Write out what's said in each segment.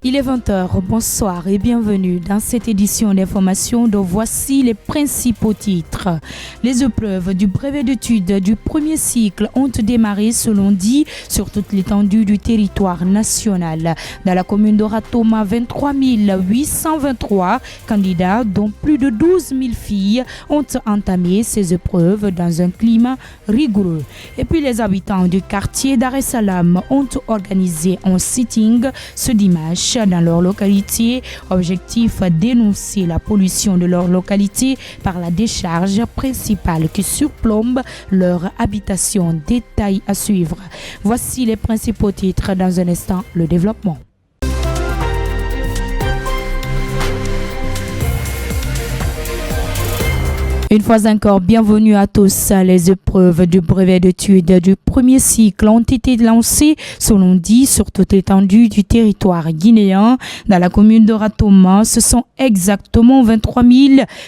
Il est 20h, bonsoir et bienvenue dans cette édition d'information dont voici les principaux titres. Les épreuves du brevet d'études du premier cycle ont démarré ce lundi sur toute l'étendue du territoire national. Dans la commune de Ratoma, 23 823 candidats, dont plus de 12 000 filles, ont entamé ces épreuves dans un climat rigoureux. Et puis les habitants du quartier Dar es Salaam ont organisé un sitting ce dimanche dans leur localité. Objectif: dénoncer la pollution de leur localité par la décharge principale qui surplombe leur habitation. Détail à suivre. Voici les principaux titres. Dans un instant, le développement. Une fois encore, bienvenue à tous. Les épreuves du brevet d'études du premier cycle ont été lancées ce lundi sur toute l'étendue du territoire guinéen. Dans la commune de Ratoma, ce sont exactement 23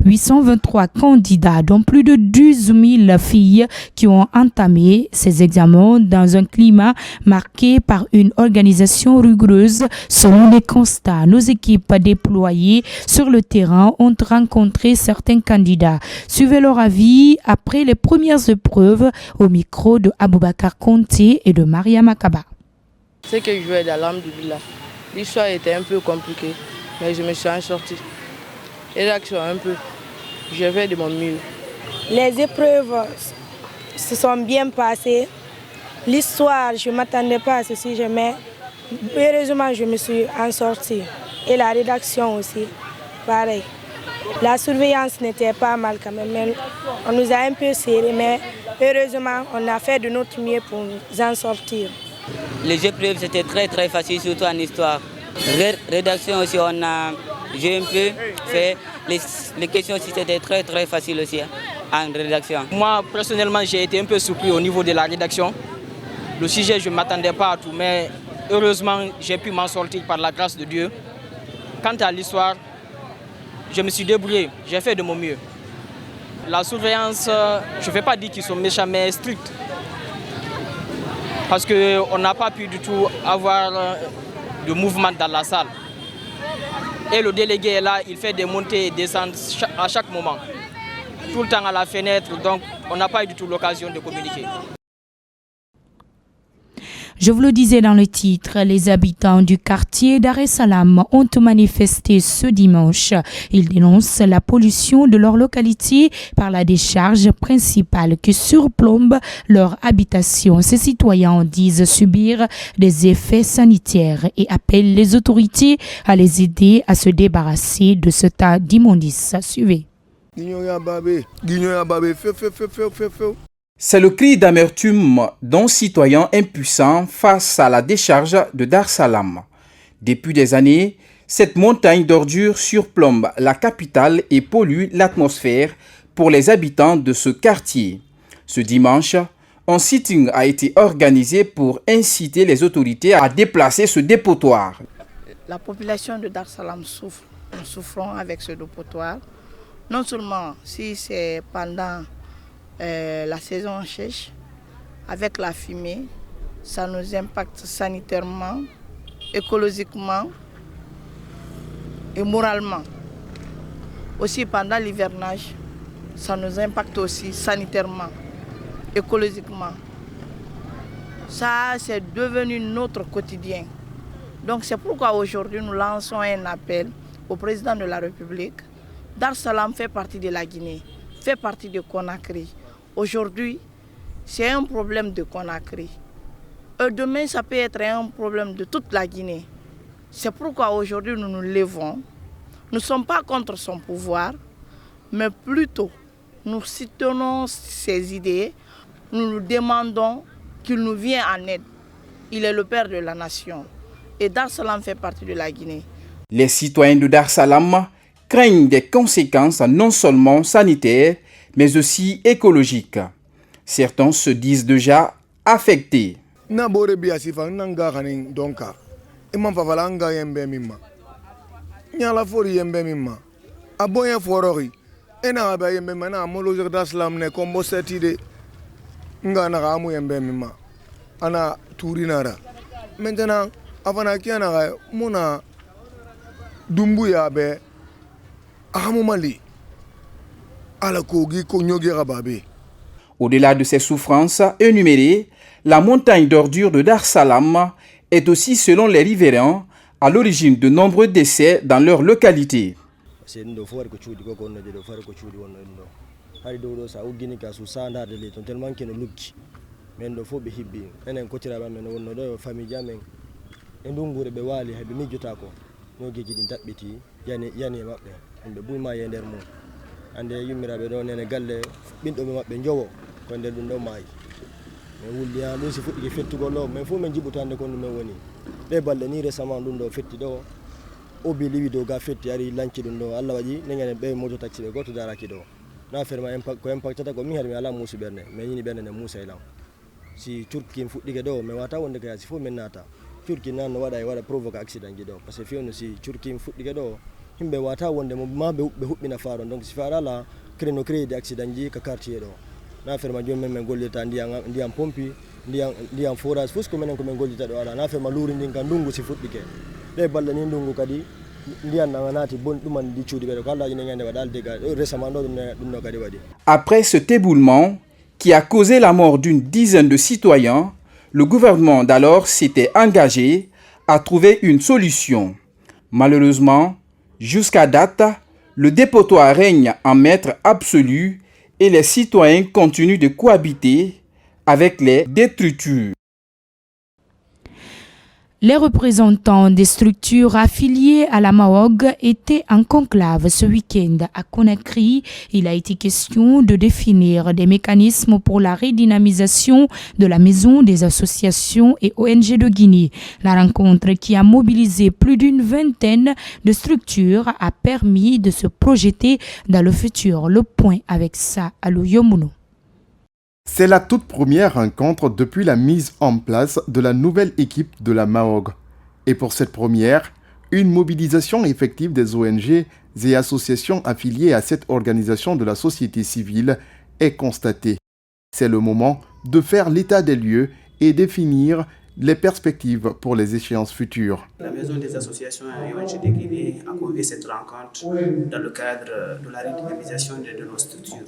823 candidats, dont plus de 12 000 filles qui ont entamé ces examens dans un climat marqué par une organisation rigoureuse. Selon les constats, nos équipes déployées sur le terrain ont rencontré certains candidats. Suivez leur avis après les premières épreuves au micro de Aboubakar Konté et de Maria Makaba. Ce que je jouais dans l'Alhamdoulilah, l'histoire était un peu compliquée, mais je me suis en sorti. Rédaction un peu, j'ai fait de mon mieux. Les épreuves se sont bien passées. L'histoire, je ne m'attendais pas à ceci, mais heureusement je me suis en sorti. Et la rédaction aussi, pareil. La surveillance n'était pas mal quand même, mais on nous a un peu serré, mais heureusement on a fait de notre mieux pour nous en sortir. Les épreuves c'était très facile, surtout en histoire. Rédaction aussi, on a joué un peu, fait les questions aussi c'était très facile aussi en rédaction. Moi personnellement j'ai été un peu surpris au niveau de la rédaction. Le sujet je ne m'attendais pas à tout, mais heureusement j'ai pu m'en sortir par la grâce de Dieu. Quant à l'histoire, je me suis débrouillé, j'ai fait de mon mieux. La surveillance, je ne vais pas dire qu'ils sont méchants, mais stricts. Parce qu'on n'a pas pu du tout avoir de mouvement dans la salle. Et le délégué est là, il fait des montées et descentes à chaque moment. Tout le temps à la fenêtre, donc on n'a pas eu du tout l'occasion de communiquer. Je vous le disais dans le titre, les habitants du quartier Dar es Salaam ont manifesté ce dimanche. Ils dénoncent la pollution de leur localité par la décharge principale qui surplombe leur habitation. Ces citoyens disent subir des effets sanitaires et appellent les autorités à les aider à se débarrasser de ce tas d'immondices. Suivez. C'est le cri d'amertume d'un citoyen impuissant face à la décharge de Dar es Salaam. Depuis des années, cette montagne d'ordures surplombe la capitale et pollue l'atmosphère pour les habitants de ce quartier. Ce dimanche, un sitting a été organisé pour inciter les autorités à déplacer ce dépotoir. La population de Dar es Salaam souffre. Nous souffrons avec ce dépotoir. Non seulement si c'est pendant la saison sèche, avec la fumée, ça nous impacte sanitairement, écologiquement et moralement. Aussi pendant l'hivernage, ça nous impacte aussi sanitairement, écologiquement. Ça, c'est devenu notre quotidien. Donc c'est pourquoi aujourd'hui nous lançons un appel au président de la République. Dar es Salaam fait partie de la Guinée, fait partie de Conakry. Aujourd'hui, c'est un problème de Conakry. Demain, ça peut être un problème de toute la Guinée. C'est pourquoi aujourd'hui nous nous levons. Nous ne sommes pas contre son pouvoir, mais plutôt nous soutenons ses idées. Nous nous demandons qu'il nous vienne en aide. Il est le père de la nation. Et Dar es Salaam fait partie de la Guinée. Les citoyens de Dar es Salaam craignent des conséquences non seulement sanitaires, mais aussi écologiques. Certains se disent déjà affectés. Maintenant, avant qu'il y ait Dumbuya be ahamomali ala kogi ko nyogera babe. Au-delà de ces souffrances énumérées, la montagne d'ordures de Dar Salam est aussi, selon les riverains, à l'origine de nombreux décès dans leur localité. Ande yumiraɓe ɗo nene galle ɓinɗoɓe maɓɓe jowo ko nder ɗum ɗo maayi min wulliya ɗum si fuɗɗike fettugol ɗo min fof min jiɓutande kon ɗumen woni ɗe balɗe ni récemment ɗum ɗo fetti ɗo obi liwi dow ga fetti ari lanci ɗum ɗo Allah waɗi nenen ɓe moto taxi ɓe goto daraki ɗo na ferma ko impactata ko min haade mi ala muusu ɓernde mais yini ɓernde nde muusa e lam si curkin fuɗɗike ɗo mi wata wonde ko yasi fof min naata curki nan no waɗa e waɗa provoque accident ji ɗo par ce que fewno si curkin fuɗɗike ɗo himɓe wata wonde mo ma ɓe huɓɓina faaro donc si faara ala créno créé de accident ji ka quartier ɗo na ferma joni men gollita ndiyam pompi ndiyam forage fof ko minen komin gollita ɗo ala na ferma luuri ndin ka ndungu si fuɗɗike ɗe balɗe ni ndungu kadi ndiyam ɗam naati bon ɗuman ɗi cuuɗi ɓeɗo ko allaji neñande waɗa aldega récemment ɗo ɗum ɗo kadi waɗi. Après cet éboulement qui a causé la mort d'une dizaine de citoyens, le gouvernement d'alors s'était engagé à trouver une solution. Malheureusement, jusqu'à date, le dépotoir règne en maître absolu et les citoyens continuent de cohabiter avec les détritus. Les représentants des structures affiliées à la MAOG étaient en conclave ce week-end à Conakry. Il a été question de définir des mécanismes pour la redynamisation de la Maison des associations et ONG de Guinée. La rencontre qui a mobilisé plus d'une vingtaine de structures a permis de se projeter dans le futur. Le point avec ça, Alou Yomouno. C'est la toute première rencontre depuis la mise en place de la nouvelle équipe de la MAOG. Et pour cette première, une mobilisation effective des ONG et associations affiliées à cette organisation de la société civile est constatée. C'est le moment de faire l'état des lieux et définir les perspectives pour les échéances futures. La Maison des associations et ONG de Guinée a convié cette rencontre dans le cadre de la redynamisation de nos structures.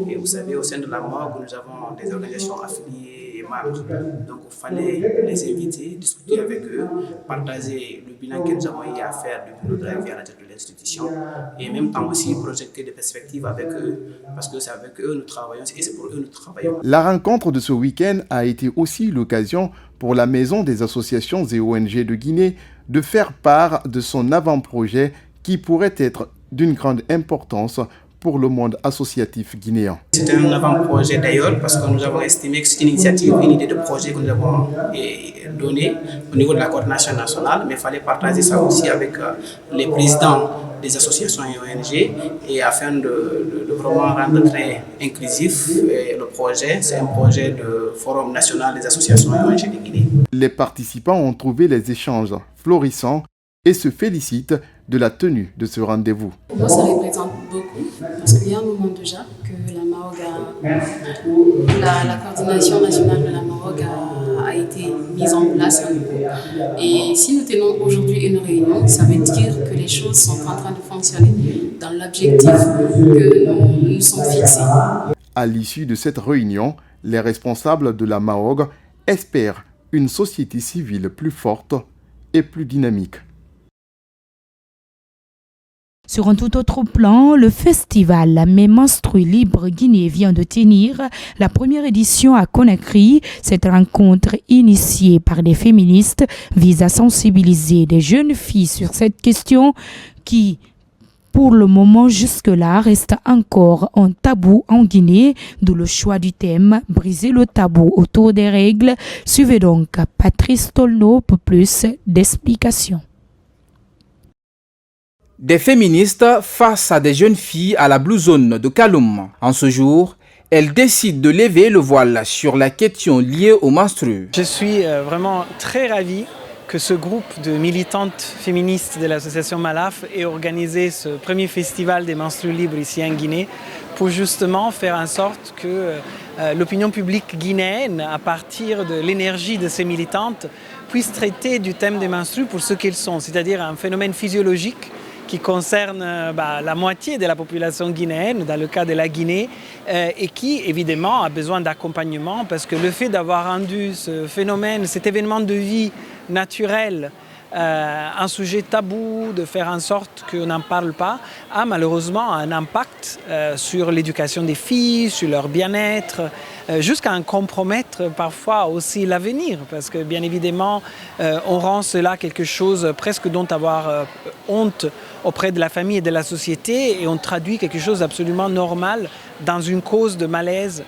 Et vous savez, au sein de la MAOG, nous avons des organisations affiliées et membres. Donc, il fallait les inviter, discuter avec eux, partager le bilan que nous avons eu à faire depuis notre arrivée à la tête de l'institution et en même temps aussi projeter des perspectives avec eux parce que c'est avec eux que nous travaillons et c'est pour eux que nous travaillons. La rencontre de ce week-end a été aussi l'occasion pour la Maison des associations et ONG de Guinée de faire part de son avant-projet qui pourrait être d'une grande importance pour le monde associatif guinéen. C'est un avant-projet d'ailleurs parce que nous avons estimé que c'est une initiative, une idée de projet que nous avons donnée au niveau de la coordination nationale, mais il fallait partager ça aussi avec les présidents des associations et ONG et afin de vraiment rendre très inclusif le projet. C'est un projet de Forum national des associations et ONG de Guinée. Les participants ont trouvé les échanges florissants et se félicitent de la tenue de ce rendez-vous. Pour moi, ça représente beaucoup parce qu'il y a un moment déjà que la MAOG la coordination nationale de la MAOG a été mise en place. Et si nous tenons aujourd'hui une réunion, ça veut dire que les choses sont en train de fonctionner dans l'objectif que nous nous sommes fixés. À l'issue de cette réunion, les responsables de la MAOG espèrent une société civile plus forte et plus dynamique. Sur un tout autre plan, le festival Mes Menstrues Libres Guinée vient de tenir la première édition à Conakry. Cette rencontre initiée par des féministes vise à sensibiliser des jeunes filles sur cette question qui, pour le moment jusque-là, reste encore un tabou en Guinée, d'où le choix du thème « Briser le tabou autour des règles ». Suivez donc Patrice Tolno pour plus d'explications. Des féministes face à des jeunes filles à la Blue Zone de Kaloum. En ce jour, elles décident de lever le voile sur la question liée aux menstrues. Je suis vraiment très ravi que ce groupe de militantes féministes de l'association Malaf ait organisé ce premier festival des menstrues libres ici en Guinée pour justement faire en sorte que l'opinion publique guinéenne, à partir de l'énergie de ces militantes, puisse traiter du thème des menstrues pour ce qu'elles sont, c'est-à-dire un phénomène physiologique qui concerne la moitié de la population guinéenne, dans le cas de la Guinée, et qui évidemment a besoin d'accompagnement parce que le fait d'avoir rendu ce phénomène, cet événement de vie naturel, un sujet tabou, de faire en sorte qu'on n'en parle pas, a malheureusement un impact sur l'éducation des filles, sur leur bien-être, jusqu'à en compromettre parfois aussi l'avenir, parce que bien évidemment, on rend cela quelque chose presque dont avoir honte auprès de la famille et de la société, et on traduit quelque chose d'absolument normal dans une cause de malaise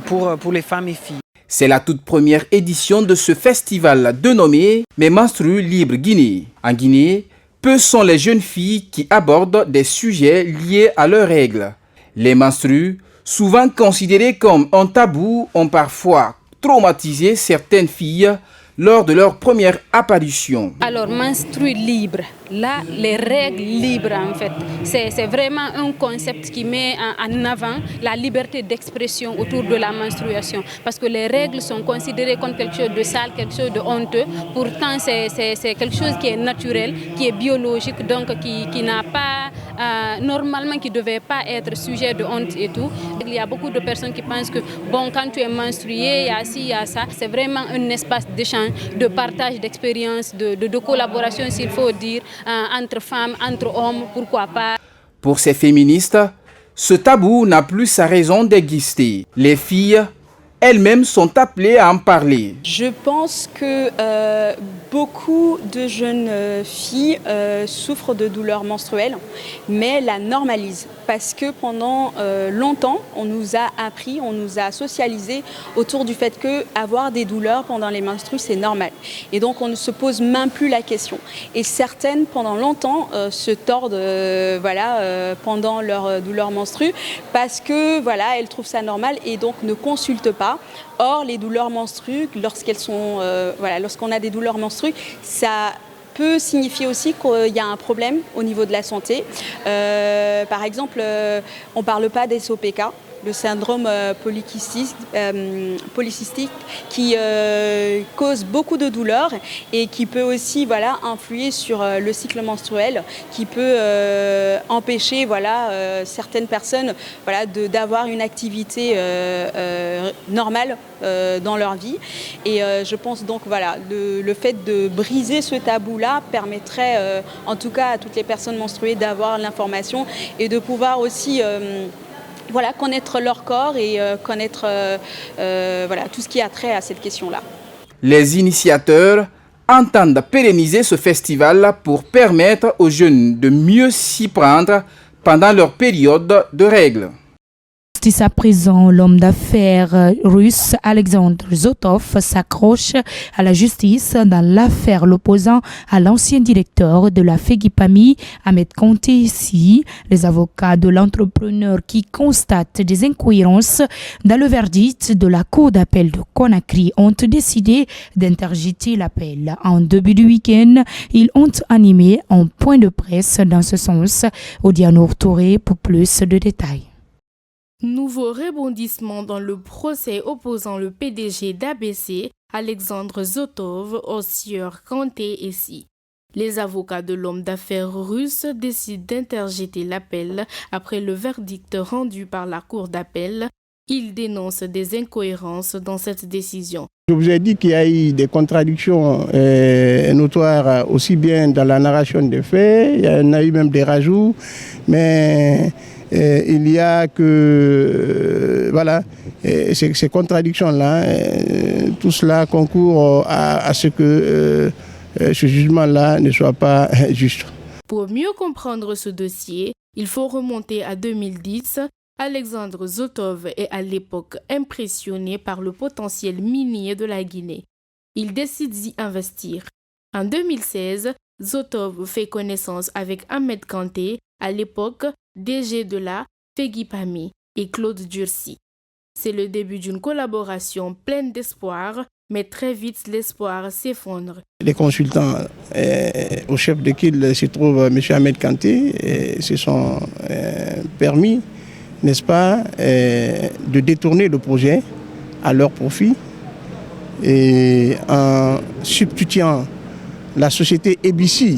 pour les femmes et filles. C'est la toute première édition de ce festival dénommé Mes Menstrues Libres Guinée. En Guinée, peu sont les jeunes filles qui abordent des sujets liés à leurs règles. Les menstrues, souvent considérées comme un tabou, ont parfois traumatisé certaines filles lors de leur première apparition. Alors, menstrues libre, là, les règles libres en fait, c'est vraiment un concept qui met en avant la liberté d'expression autour de la menstruation. Parce que les règles sont considérées comme quelque chose de sale, quelque chose de honteux. Pourtant, c'est quelque chose qui est naturel, qui est biologique, donc qui n'a pas, normalement, qui ne devait pas être sujet de honte et tout. Il y a beaucoup de personnes qui pensent que, bon, quand tu es menstruée, il y a ci, il y a ça. C'est vraiment un espace d'échange, de partage d'expériences, de collaboration, s'il faut dire, entre femmes, entre hommes, pourquoi pas. Pour ces féministes, ce tabou n'a plus sa raison d'exister. Les filles elles-mêmes sont appelées à en parler. Je pense que beaucoup de jeunes filles souffrent de douleurs menstruelles, mais la normalisent. Parce que pendant longtemps, on nous a appris, on nous a socialisé autour du fait qu'avoir des douleurs pendant les menstrues, c'est normal. Et donc, on ne se pose même plus la question. Et certaines, pendant longtemps, se tordent pendant leur douleur menstrue parce que, voilà, elles trouvent ça normal et donc ne consultent pas. Or, les douleurs menstrues, lorsqu'on a des douleurs menstrues, ça peut signifier aussi qu'il y a un problème au niveau de la santé. Par exemple, on ne parle pas des SOPK, le syndrome polycystique qui cause beaucoup de douleurs et qui peut aussi influer sur le cycle menstruel, qui peut empêcher certaines personnes d'avoir une activité normale dans leur vie. Et je pense donc le fait de briser ce tabou-là permettrait en tout cas à toutes les personnes menstruées d'avoir l'information et de pouvoir aussi connaître leur corps et connaître tout ce qui a trait à cette question-là. Les initiateurs entendent pérenniser ce festival pour permettre aux jeunes de mieux s'y prendre pendant leur période de règles. À présent, l'homme d'affaires russe Alexandre Zotov s'accroche à la justice dans l'affaire l'opposant à l'ancien directeur de la FEGIPAMI, Ahmed Kanté. Ici, les avocats de l'entrepreneur qui constatent des incohérences dans le verdict de la Cour d'appel de Conakry ont décidé d'interjeter l'appel. En début du week-end, ils ont animé un point de presse dans ce sens. Odianour Touré pour plus de détails. Nouveau rebondissement dans le procès opposant le PDG d'ABC, Alexandre Zotov, au sieur Kanté ici. Les avocats de l'homme d'affaires russe décident d'interjeter l'appel après le verdict rendu par la Cour d'appel. Ils dénoncent des incohérences dans cette décision. Je vous ai dit qu'il y a eu des contradictions notoires aussi bien dans la narration des faits, il y en a eu même des rajouts, mais il y a que ces contradictions-là, tout cela concourt à ce que ce jugement-là ne soit pas juste. Pour mieux comprendre ce dossier, il faut remonter à 2010. Alexandre Zotov est à l'époque impressionné par le potentiel minier de la Guinée. Il décide d'y investir. En 2016, Zotov fait connaissance avec Ahmed Kanté, à l'époque DG de la FEGIPAMI, et Claude Dursi. C'est le début d'une collaboration pleine d'espoir, mais très vite l'espoir s'effondre. Les consultants au chef de qui se trouve M. Ahmed Kanté se sont permis, n'est-ce pas, de détourner le projet à leur profit et en substituant la société ABC,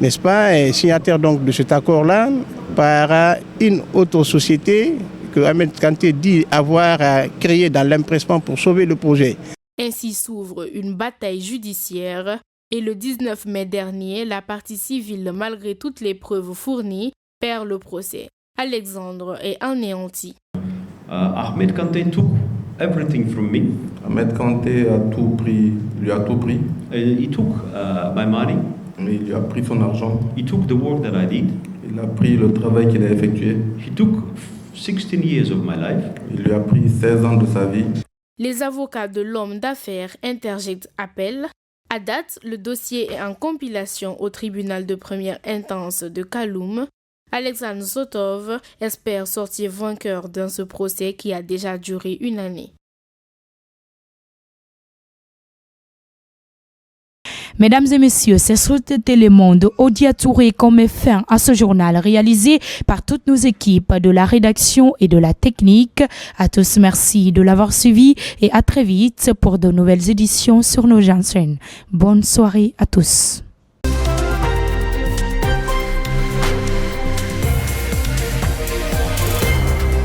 n'est-ce pas, et signataire donc de cet accord-là par une autre société que Ahmed Kanté dit avoir créée dans l'empressement pour sauver le projet. Ainsi s'ouvre une bataille judiciaire et le 19 mai dernier, la partie civile, malgré toutes les preuves fournies, perd le procès. Alexandre est anéanti. Ahmed Kanté took everything from me. Ahmed Kanté a tout pris, lui a tout pris. He took my money. Mais il lui a pris son argent. He took the work that I did. Il a pris le travail qu'il a effectué. He took 16 years of my life. Il lui a pris 16 ans de sa vie. Les avocats de l'homme d'affaires interjettent appel. À date, le dossier est en compilation au tribunal de première instance de Kaloum. Alexandre Zotov espère sortir vainqueur dans ce procès qui a déjà duré une année. Mesdames et messieurs, c'est sur cet élément de Odia Touré qu'on met fin à ce journal réalisé par toutes nos équipes de la rédaction et de la technique. À tous, merci de l'avoir suivi et à très vite pour de nouvelles éditions sur nos chaînes. Bonne soirée à tous.